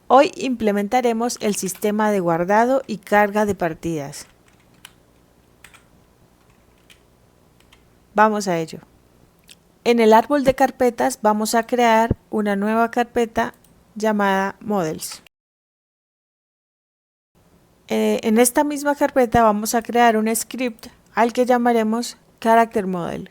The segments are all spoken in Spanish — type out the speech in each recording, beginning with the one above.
Hoy implementaremos el sistema de guardado y carga de partidas. Vamos a ello. En el árbol de carpetas vamos a crear una nueva carpeta llamada Models. En esta misma carpeta vamos a crear un script al que llamaremos Character Model.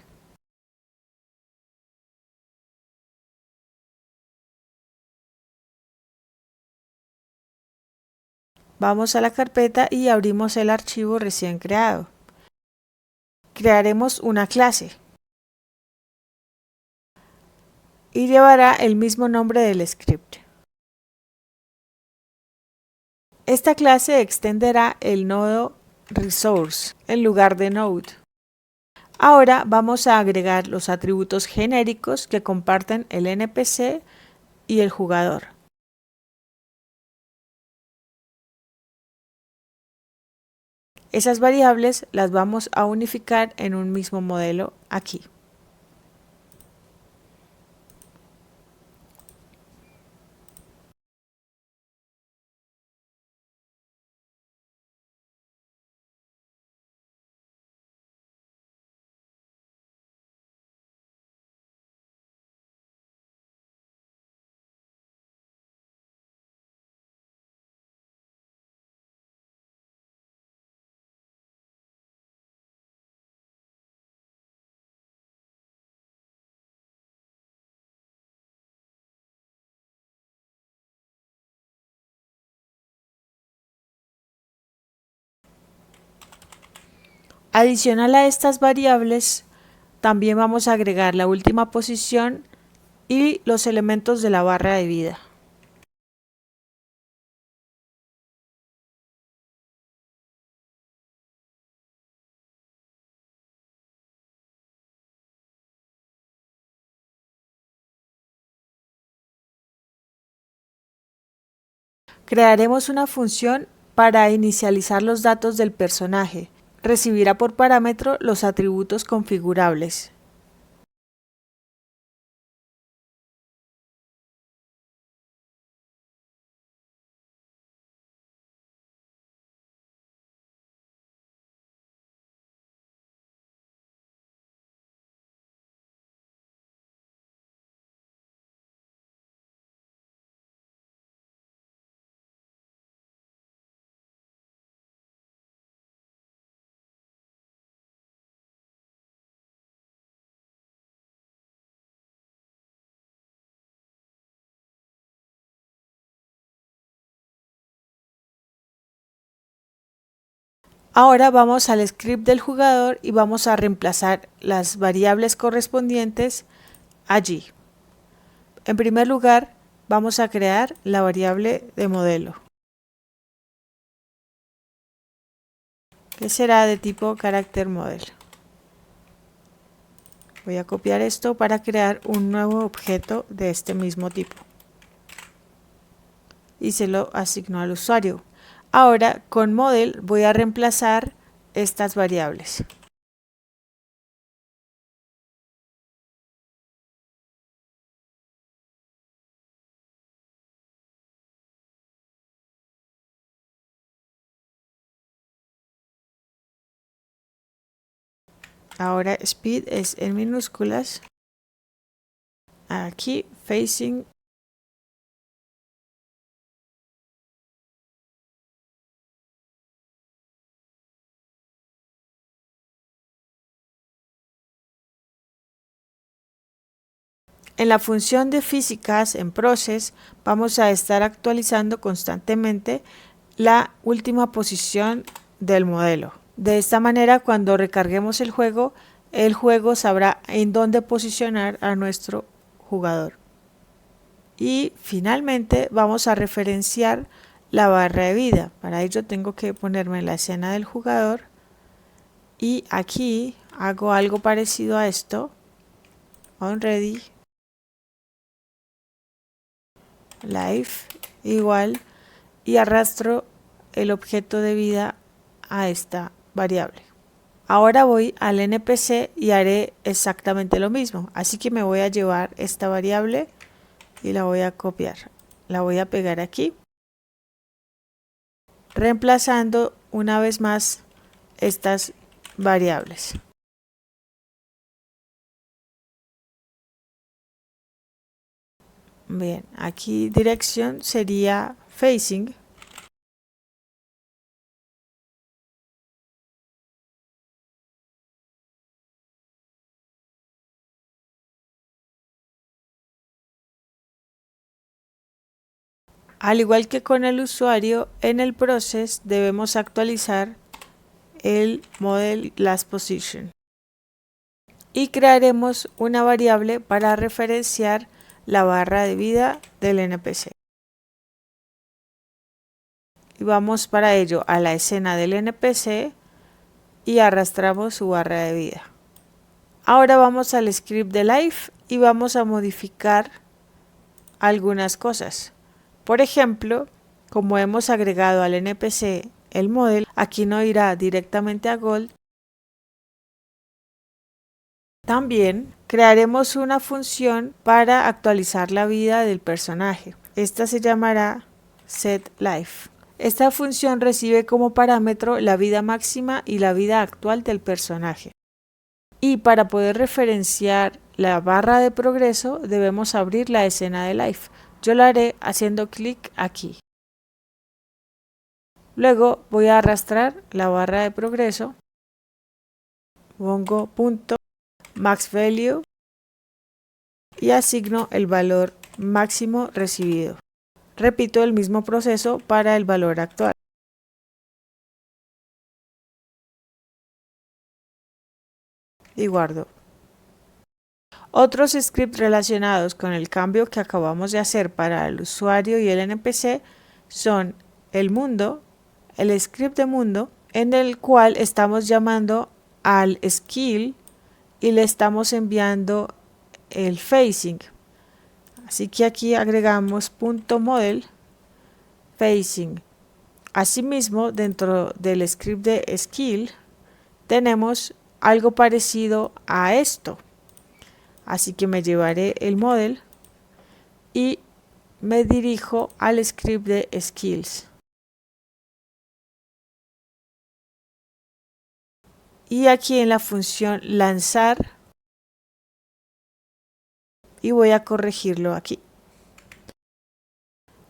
Vamos a la carpeta y abrimos el archivo recién creado. Crearemos una clase y llevará el mismo nombre del script. Esta clase extenderá el nodo Resource en lugar de Node. Ahora vamos a agregar los atributos genéricos que comparten el NPC y el jugador. Esas variables las vamos a unificar en un mismo modelo aquí. Adicional a estas variables, también vamos a agregar la última posición y los elementos de la barra de vida. Crearemos una función para inicializar los datos del personaje. Recibirá por parámetro los atributos configurables. Ahora vamos al script del jugador y vamos a reemplazar las variables correspondientes allí. En primer lugar, vamos a crear la variable de modelo, que será de tipo Character Model. Voy a copiar esto para crear un nuevo objeto de este mismo tipo. Y se lo asigno al usuario. Ahora con Model voy a reemplazar estas variables. Ahora speed es en minúsculas. Aquí facing. En la función de físicas en process vamos a estar actualizando constantemente la última posición del modelo. De esta manera, cuando recarguemos el juego sabrá en dónde posicionar a nuestro jugador. Y finalmente vamos a referenciar la barra de vida. Para ello tengo que ponerme en la escena del jugador y aquí hago algo parecido a esto. On ready. Life igual y arrastro el objeto de vida a esta variable. Ahora voy al NPC y haré exactamente lo mismo, así que me voy a llevar esta variable y la voy a copiar, la voy a pegar aquí reemplazando una vez más estas variables. Bien, aquí dirección sería facing. Al igual que con el usuario, en el process debemos actualizar el model last position y crearemos una variable para referenciar la barra de vida del NPC. Y vamos para ello a la escena del NPC y arrastramos su barra de vida. Ahora vamos al script de live y vamos a modificar algunas cosas. Por ejemplo, como hemos agregado al NPC el model, aquí no irá directamente a Gold. También crearemos una función para actualizar la vida del personaje. Esta se llamará setLife. Esta función recibe como parámetro la vida máxima y la vida actual del personaje. Y para poder referenciar la barra de progreso debemos abrir la escena de Life. Yo lo haré haciendo clic aquí. Luego voy a arrastrar la barra de progreso. Pongo punto max value y asigno el valor máximo recibido. Repito el mismo proceso para el valor actual. Y guardo. Otros scripts relacionados con el cambio que acabamos de hacer para el usuario y el NPC son el mundo, el script de mundo, en el cual estamos llamando al skill y le estamos enviando el facing. Así que aquí agregamos .model facing. Asimismo, dentro del script de skill tenemos algo parecido a esto. Así que me llevaré el model y me dirijo al script de skills. Y aquí en la función lanzar, y voy a corregirlo aquí.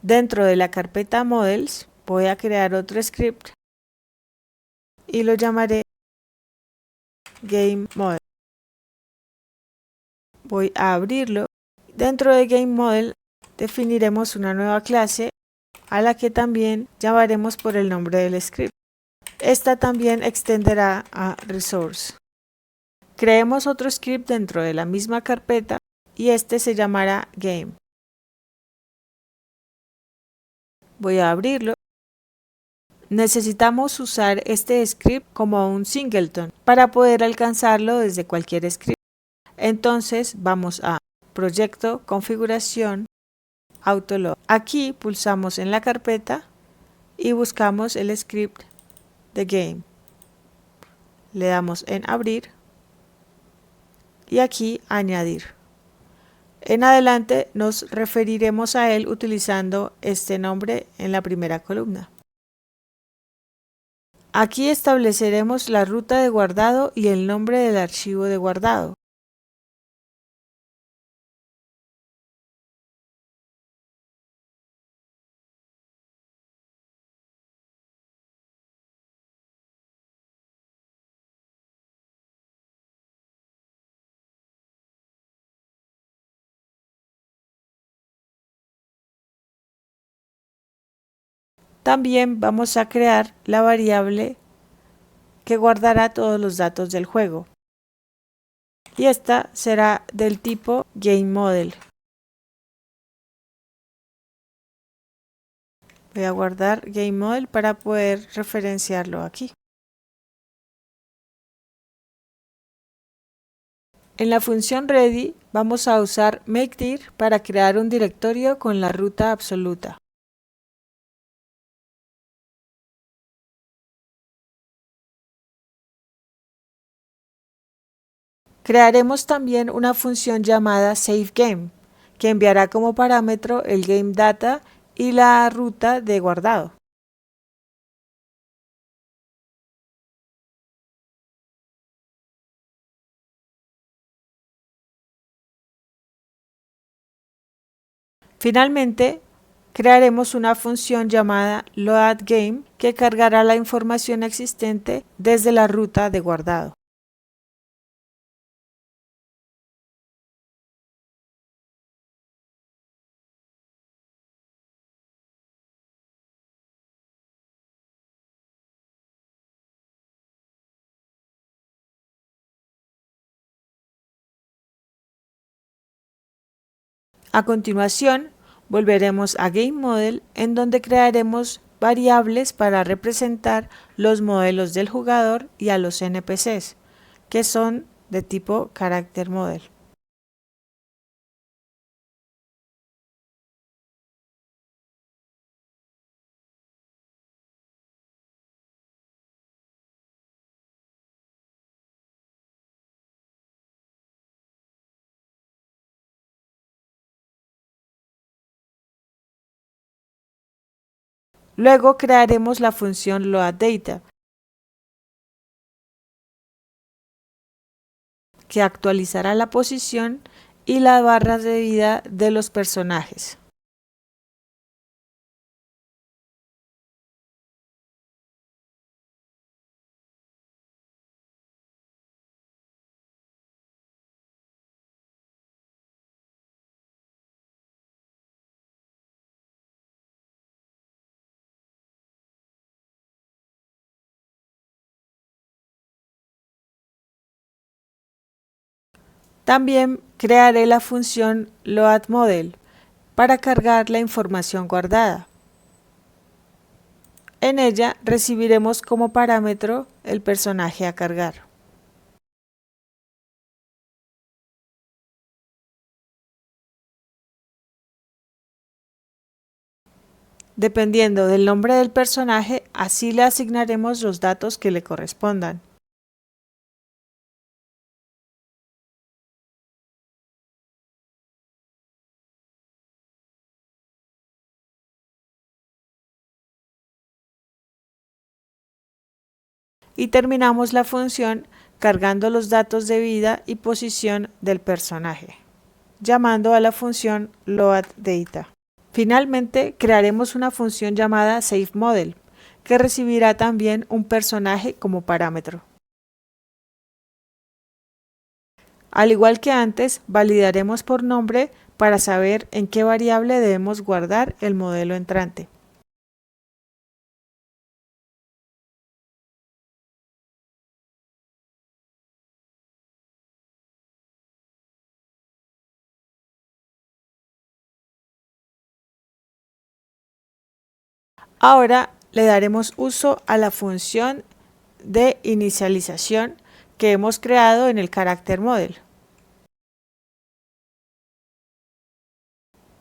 Dentro de la carpeta models voy a crear otro script y lo llamaré game model. Voy a abrirlo. Dentro de game model definiremos una nueva clase a la que también llamaremos por el nombre del script. Esta también extenderá a resource. Creemos otro script dentro de la misma carpeta y este se llamará game. Voy a abrirlo. Necesitamos usar este script como un singleton para poder alcanzarlo desde cualquier script. Entonces vamos a Proyecto, Configuración, Autolog. Aquí pulsamos en la carpeta y buscamos el script de game. Le damos en Abrir y aquí Añadir. En adelante nos referiremos a él utilizando este nombre en la primera columna. Aquí estableceremos la ruta de guardado y el nombre del archivo de guardado. También vamos a crear la variable que guardará todos los datos del juego. Y esta será del tipo GameModel. Voy a guardar GameModel para poder referenciarlo aquí. En la función ready vamos a usar makeDir para crear un directorio con la ruta absoluta. Crearemos también una función llamada SaveGame, que enviará como parámetro el game data y la ruta de guardado. Finalmente, crearemos una función llamada loadGame que cargará la información existente desde la ruta de guardado. A continuación, volveremos a GameModel, en donde crearemos variables para representar los modelos del jugador y a los NPCs, que son de tipo Character Model. Luego crearemos la función loadData, que actualizará la posición y las barras de vida de los personajes. También crearé la función loadModel para cargar la información guardada. En ella recibiremos como parámetro el personaje a cargar. Dependiendo del nombre del personaje, así le asignaremos los datos que le correspondan. Y terminamos la función cargando los datos de vida y posición del personaje, llamando a la función loadData. Finalmente, crearemos una función llamada SaveModel, que recibirá también un personaje como parámetro. Al igual que antes, validaremos por nombre para saber en qué variable debemos guardar el modelo entrante. Ahora le daremos uso a la función de inicialización que hemos creado en el Character Model.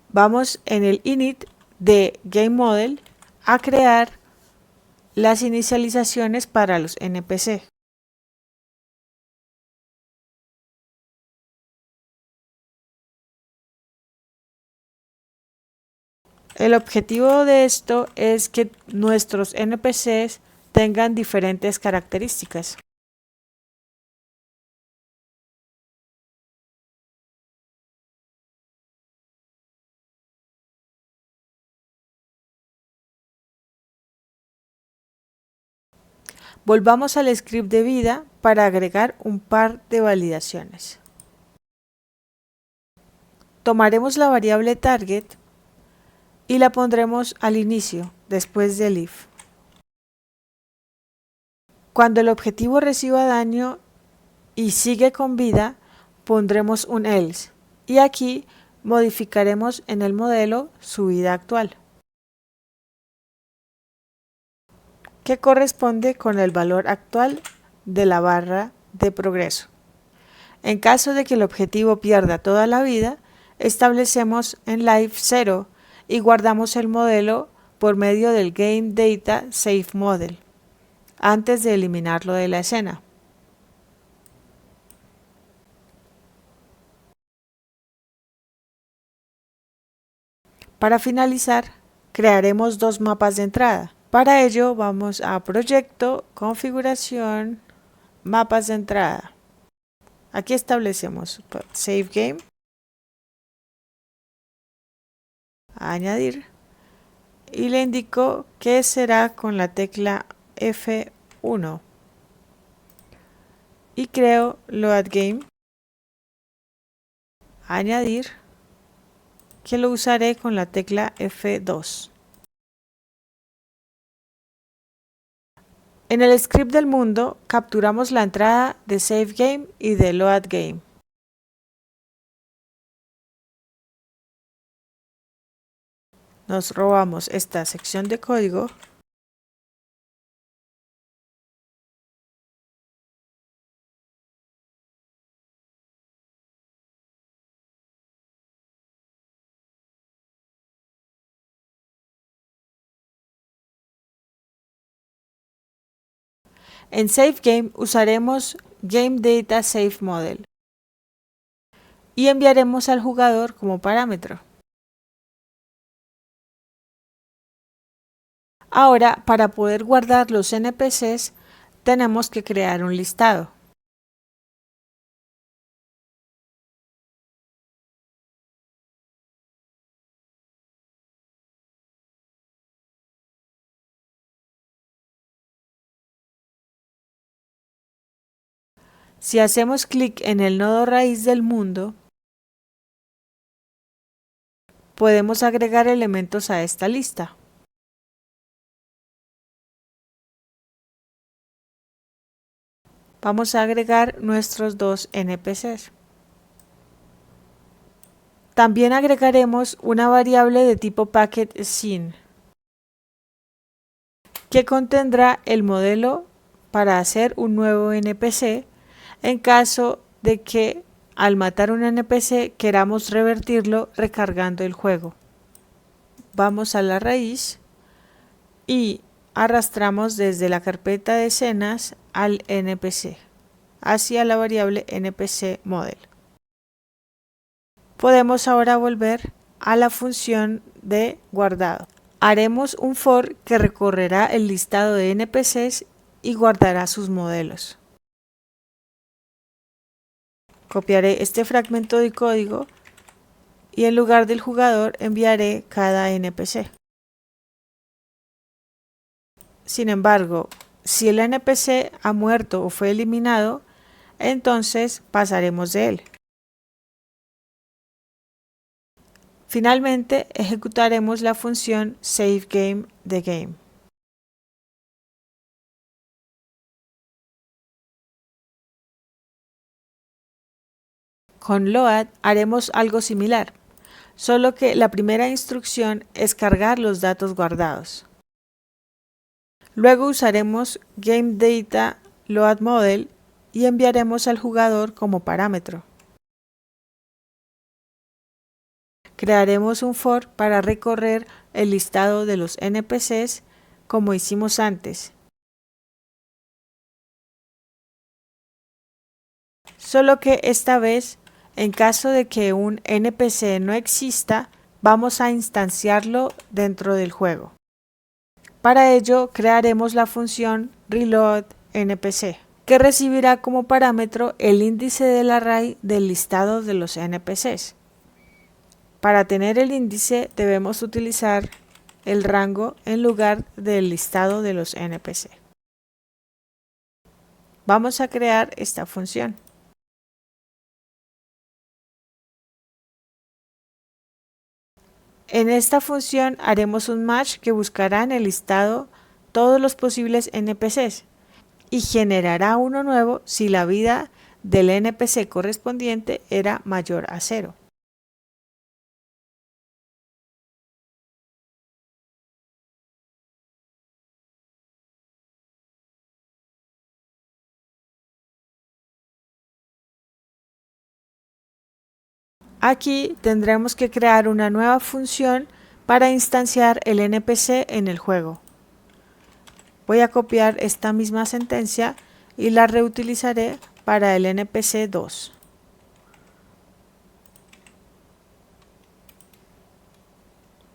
Vamos en el init de GameModel a crear las inicializaciones para los NPC. El objetivo de esto es que nuestros NPCs tengan diferentes características. Volvamos al script de vida para agregar un par de validaciones. Tomaremos la variable target y la pondremos al inicio, después del if. Cuando el objetivo reciba daño y sigue con vida, pondremos un else y aquí modificaremos en el modelo su vida actual, que corresponde con el valor actual de la barra de progreso. En caso de que el objetivo pierda toda la vida, establecemos en life 0 y guardamos el modelo por medio del GameData SaveModel antes de eliminarlo de la escena. Para finalizar, crearemos dos mapas de entrada. Para ello vamos a Proyecto, Configuración, Mapas de entrada. Aquí establecemos Save Game añadir, y le indico que será con la tecla F1 y creo Load Game, añadir, que lo usaré con la tecla F2. En el script del mundo capturamos la entrada de Save Game y de Load Game. Nos robamos esta sección de código en Save Game usaremos Game Data Save Model y enviaremos al jugador como parámetro. Ahora, para poder guardar los NPCs, tenemos que crear un listado. Si hacemos clic en el nodo raíz del mundo, podemos agregar elementos a esta lista. Vamos a agregar nuestros dos NPCs. También agregaremos una variable de tipo packetScene que contendrá el modelo para hacer un nuevo NPC en caso de que al matar un NPC queramos revertirlo recargando el juego. Vamos a la raíz y arrastramos desde la carpeta de escenas al NPC hacia la variable NPC model. Podemos ahora volver a la función de guardado. Haremos un for que recorrerá el listado de NPCs y guardará sus modelos. Copiaré este fragmento de código y en lugar del jugador enviaré cada NPC. Sin embargo, si el NPC ha muerto o fue eliminado, entonces pasaremos de él. Finalmente, ejecutaremos la función SaveGame de game. Con Load haremos algo similar, solo que la primera instrucción es cargar los datos guardados. Luego usaremos GameData Load Model y enviaremos al jugador como parámetro. Crearemos un for para recorrer el listado de los NPCs como hicimos antes. Solo que esta vez, en caso de que un NPC no exista, vamos a instanciarlo dentro del juego. Para ello, crearemos la función ReloadNPC, que recibirá como parámetro el índice del array del listado de los NPCs. Para tener el índice debemos utilizar el rango en lugar del listado de los NPC. Vamos a crear esta función. En esta función haremos un match que buscará en el listado todos los posibles NPCs y generará uno nuevo si la vida del NPC correspondiente era mayor a 0. Aquí tendremos que crear una nueva función para instanciar el NPC en el juego. Voy a copiar esta misma sentencia y la reutilizaré para el NPC 2.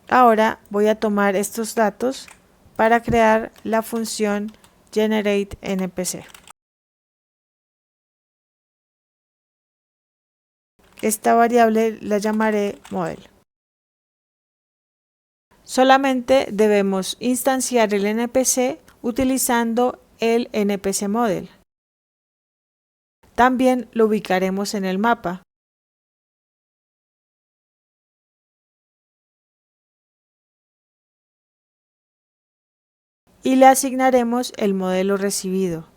Ahora voy a tomar estos datos para crear la función GenerateNPC. Esta variable la llamaré model. Solamente debemos instanciar el NPC utilizando el NPC Model. También lo ubicaremos en el mapa. Y le asignaremos el modelo recibido.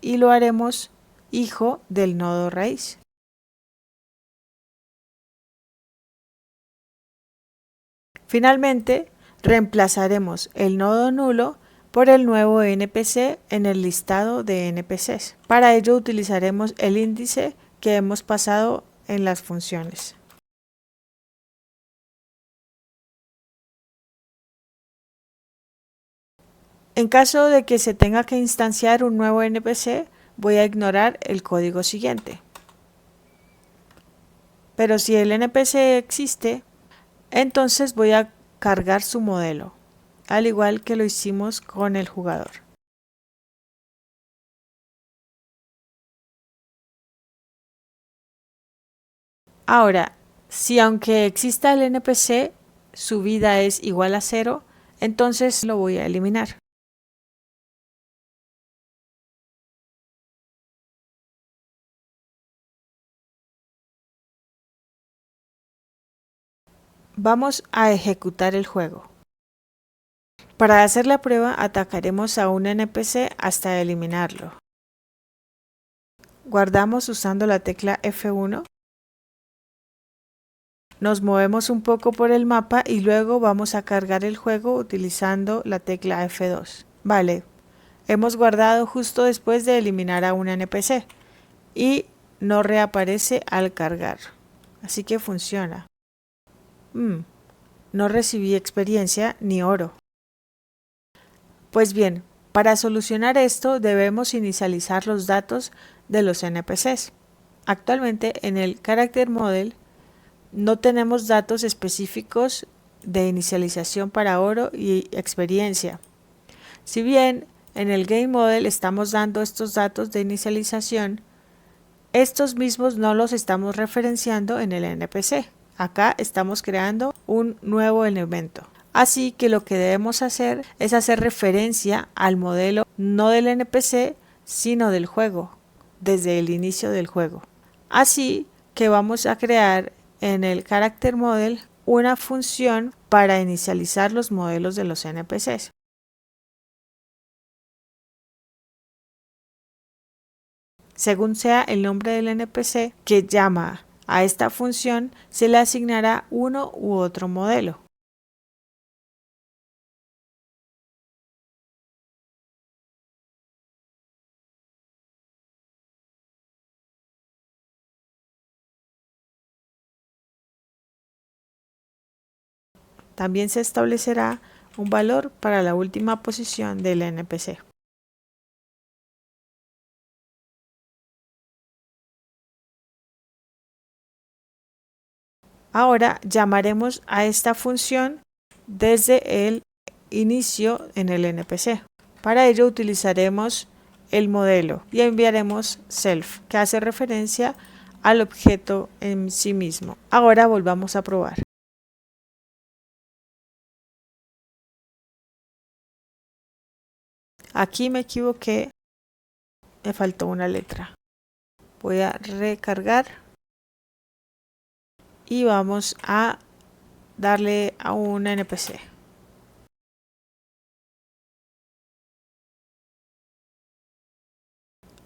Y lo haremos hijo del nodo raíz. Finalmente, reemplazaremos el nodo nulo por el nuevo NPC en el listado de NPCs. Para ello utilizaremos el índice que hemos pasado en las funciones. En caso de que se tenga que instanciar un nuevo NPC, voy a ignorar el código siguiente. Pero si el NPC existe, entonces voy a cargar su modelo, al igual que lo hicimos con el jugador. Ahora, si aunque exista el NPC, su vida es igual a 0, entonces lo voy a eliminar. Vamos a ejecutar el juego. Para hacer la prueba, atacaremos a un NPC hasta eliminarlo. Guardamos usando la tecla F1. Nos movemos un poco por el mapa y luego vamos a cargar el juego utilizando la tecla F2. Vale, hemos guardado justo después de eliminar a un NPC y no reaparece al cargar. Así que funciona. No recibí experiencia ni oro. Pues bien, para solucionar esto debemos inicializar los datos de los NPCs. Actualmente en el Character Model no tenemos datos específicos de inicialización para oro y experiencia. Si bien en el Game Model estamos dando estos datos de inicialización, estos mismos no los estamos referenciando en el NPC. Acá estamos creando un nuevo elemento. Así que lo que debemos hacer es hacer referencia al modelo no del NPC, sino del juego, desde el inicio del juego. Así que vamos a crear en el Character Model una función para inicializar los modelos de los NPCs. Según sea el nombre del NPC que llama a esta función, se le asignará uno u otro modelo. También se establecerá un valor para la última posición del NPC. Ahora llamaremos a esta función desde el inicio en el NPC. Para ello utilizaremos el modelo y enviaremos self, que hace referencia al objeto en sí mismo. Ahora volvamos a probar. Aquí me equivoqué, me faltó una letra. Voy a recargar y vamos a darle a un NPC.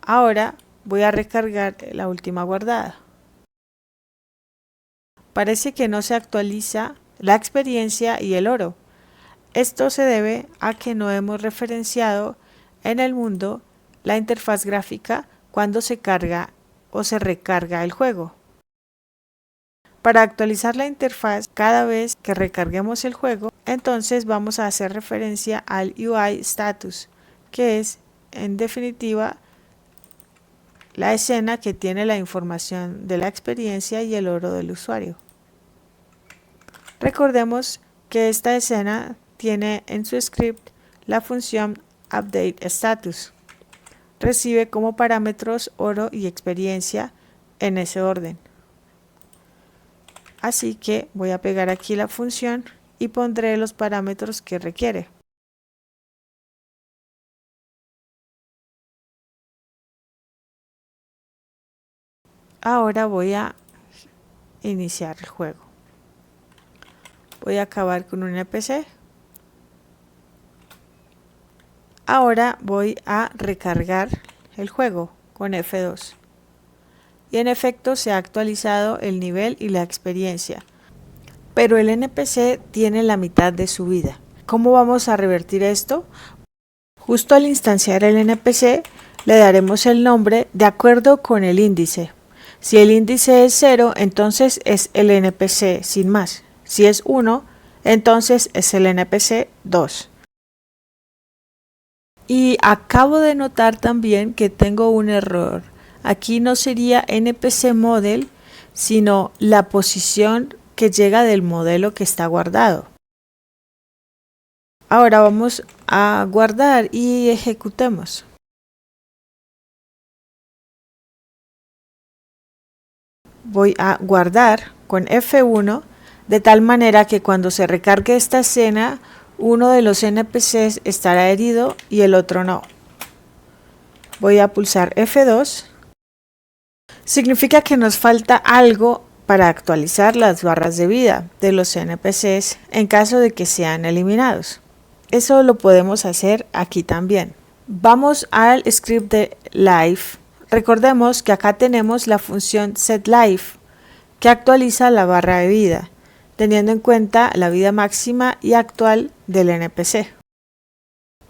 Ahora voy a recargar la última guardada. Parece que no se actualiza la experiencia y el oro. Esto se debe a que no hemos referenciado en el mundo la interfaz gráfica cuando se carga o se recarga el juego. Para actualizar la interfaz cada vez que recarguemos el juego, entonces vamos a hacer referencia al UI status, que es en definitiva la escena que tiene la información de la experiencia y el oro del usuario. Recordemos que esta escena tiene en su script la función updateStatus. Recibe como parámetros oro y experiencia en ese orden. Así que voy a pegar aquí la función y pondré los parámetros que requiere. Ahora voy a iniciar el juego. Voy a acabar con un NPC. Ahora voy a recargar el juego con F2. Y en efecto se ha actualizado el nivel y la experiencia. Pero el NPC tiene la mitad de su vida. ¿Cómo vamos a revertir esto? Justo al instanciar el NPC le daremos el nombre de acuerdo con el índice. Si el índice es 0, entonces es el NPC sin más. Si es 1, entonces es el NPC 2. Y acabo de notar también que tengo un error. Aquí no sería NPC model, sino la posición que llega del modelo que está guardado. Ahora vamos a guardar y ejecutemos. Voy a guardar con F1 de tal manera que cuando se recargue esta escena, uno de los NPCs estará herido y el otro no. Voy a pulsar F2. Significa que nos falta algo para actualizar las barras de vida de los NPCs en caso de que sean eliminados. Eso lo podemos hacer aquí también. Vamos al script de life. Recordemos que acá tenemos la función setLife que actualiza la barra de vida, teniendo en cuenta la vida máxima y actual del NPC.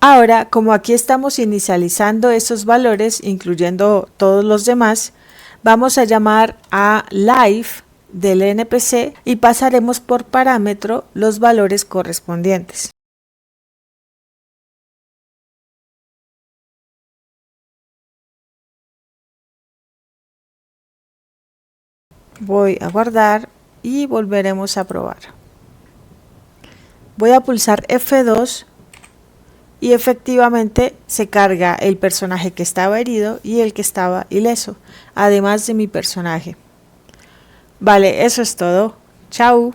Ahora, como aquí estamos inicializando esos valores, incluyendo todos los demás, vamos a llamar a life del NPC y pasaremos por parámetro los valores correspondientes. Voy a guardar y volveremos a probar. Voy a pulsar F2 y efectivamente se carga el personaje que estaba herido y el que estaba ileso, además de mi personaje. Vale, eso es todo. Chao.